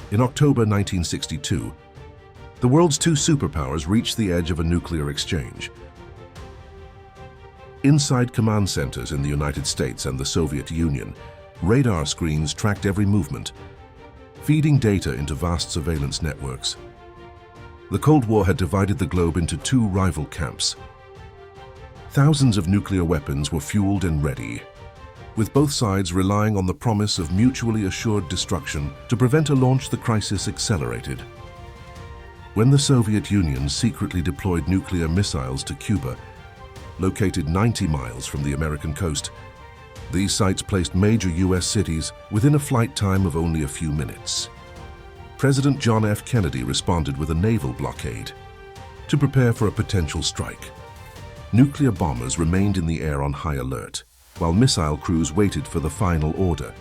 In October 1962, the world's two superpowers reached the edge of a nuclear exchange. Inside command centers in the United States and the Soviet Union, radar screens tracked every movement, feeding data into vast surveillance networks. The Cold War had divided the globe into two rival camps. Thousands of nuclear weapons were fueled and ready, with both sides relying on the promise of mutually assured destruction. To prevent a launch, the crisis accelerated. When the Soviet Union secretly deployed nuclear missiles to Cuba, located 90 miles from the American coast, these sites placed major US cities within a flight time of only a few minutes. President John F. Kennedy responded with a naval blockade to prepare for a potential strike. Nuclear bombers remained in the air on high alert, while missile crews waited for the final order.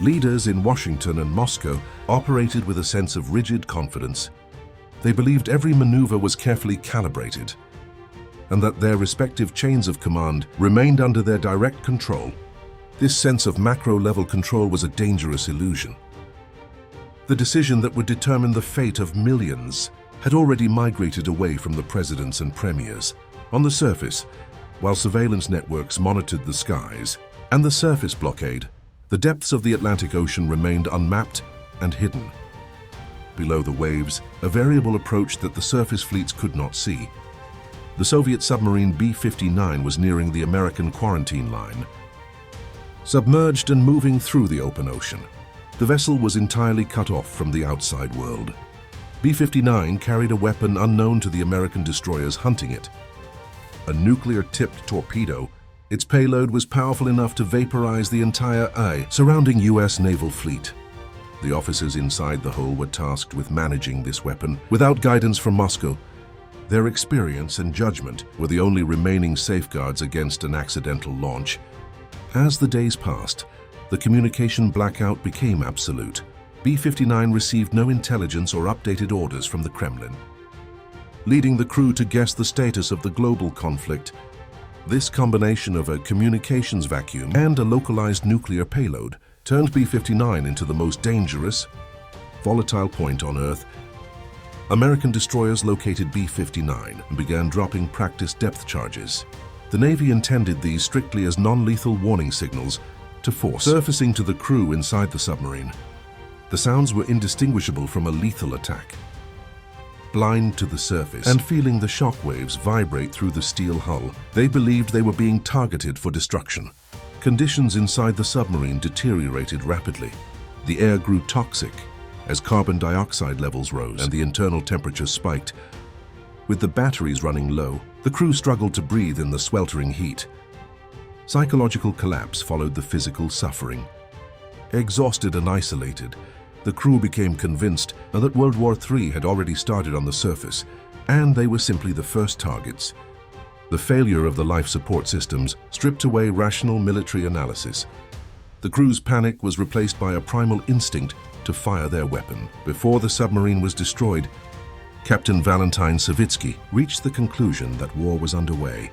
Leaders in Washington and Moscow operated with a sense of rigid confidence. They believed every maneuver was carefully calibrated, and that their respective chains of command remained under their direct control. This sense of macro-level control was a dangerous illusion. The decision that would determine the fate of millions had already migrated away from the presidents and premiers. On the surface, while surveillance networks monitored the skies and the surface blockade, the depths of the Atlantic Ocean remained unmapped and hidden. Below the waves, a variable approached that the surface fleets could not see. The Soviet submarine B-59 was nearing the American quarantine line. Submerged and moving through the open ocean, the vessel was entirely cut off from the outside world. B-59 carried a weapon unknown to the American destroyers hunting it. A nuclear-tipped torpedo, its payload was powerful enough to vaporize the entire surrounding US naval fleet. The officers inside the hull were tasked with managing this weapon. Without guidance from Moscow, their experience and judgment were the only remaining safeguards against an accidental launch. As the days passed, the communication blackout became absolute. B-59 received no intelligence or updated orders from the Kremlin, leading the crew to guess the status of the global conflict. This combination of a communications vacuum and a localized nuclear payload turned B-59 into the most dangerous, volatile point on Earth. American destroyers located B-59 and began dropping practice depth charges. The Navy intended these strictly as non-lethal warning signals to force surfacing to the crew inside the submarine. The sounds were indistinguishable from a lethal attack. Blind to the surface and feeling the shock waves vibrate through the steel hull, they believed they were being targeted for destruction. Conditions inside the submarine deteriorated rapidly. The air grew toxic as carbon dioxide levels rose and the internal temperature spiked. With the batteries running low, the crew struggled to breathe in the sweltering heat. Psychological collapse followed the physical suffering. Exhausted and isolated, the crew became convinced that World War III had already started on the surface, and they were simply the first targets. The failure of the life support systems stripped away rational military analysis. The crew's panic was replaced by a primal instinct to fire their weapon. Before the submarine was destroyed, Captain Valentine Savitsky reached the conclusion that war was underway.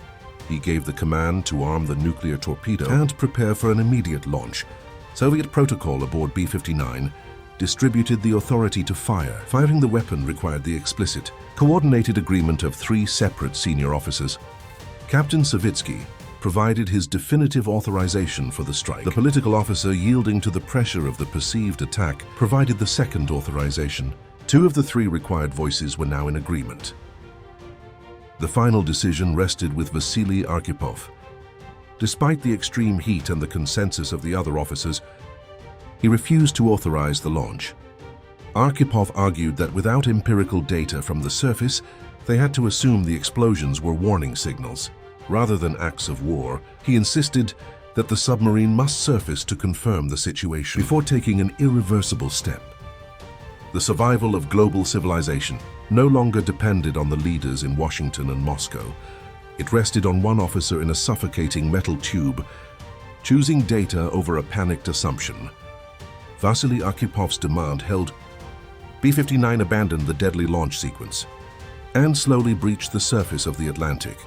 He gave the command to arm the nuclear torpedo and prepare for an immediate launch. Soviet protocol aboard B-59 distributed the authority to fire. Firing the weapon required the explicit, coordinated agreement of 3 separate senior officers. Captain Savitsky provided his definitive authorization for the strike. The political officer, yielding to the pressure of the perceived attack, provided the second authorization. 2 of the 3 required voices were now in agreement. The final decision rested with Vasili Arkhipov. Despite the extreme heat and the consensus of the other officers, he refused to authorize the launch. Arkhipov argued that without empirical data from the surface, they had to assume the explosions were warning signals. Rather than acts of war, he insisted that the submarine must surface to confirm the situation before taking an irreversible step. The survival of global civilization no longer depended on the leaders in Washington and Moscow. It rested on one officer in a suffocating metal tube, choosing data over a panicked assumption. Vasili Arkhipov's demand held. B-59 abandoned the deadly launch sequence and slowly breached the surface of the Atlantic.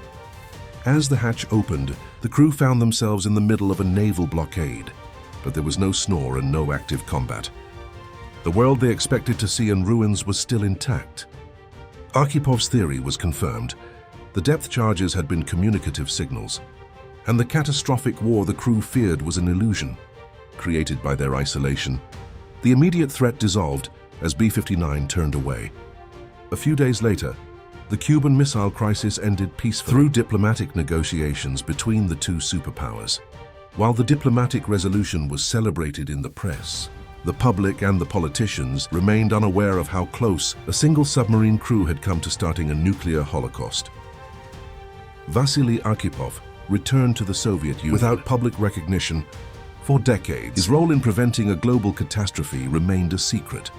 As the hatch opened, the crew found themselves in the middle of a naval blockade, but there was no snore and no active combat. The world they expected to see in ruins was still intact. Arkhipov's theory was confirmed. The depth charges had been communicative signals, and the catastrophic war the crew feared was an illusion, created by their isolation. The immediate threat dissolved as B-59 turned away. A few days later, the Cuban Missile Crisis ended peacefully through diplomatic negotiations between the two superpowers. While the diplomatic resolution was celebrated in the press, the public and the politicians remained unaware of how close a single submarine crew had come to starting a nuclear holocaust. Vasili Arkhipov returned to the Soviet Union without public recognition for decades. His role in preventing a global catastrophe remained a secret.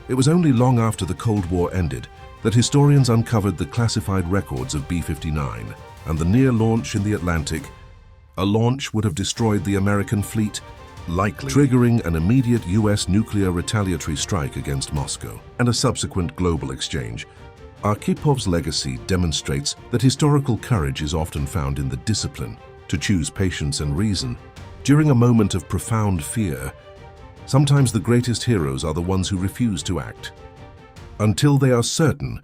It was only long after the Cold War ended that historians uncovered the classified records of B-59 and the near launch in the Atlantic. A launch would have destroyed the American fleet, likely triggering an immediate US nuclear retaliatory strike against Moscow and a subsequent global exchange. Arkhipov's legacy demonstrates that historical courage is often found in the discipline to choose patience and reason. During a moment of profound fear, sometimes the greatest heroes are the ones who refuse to act until they are certain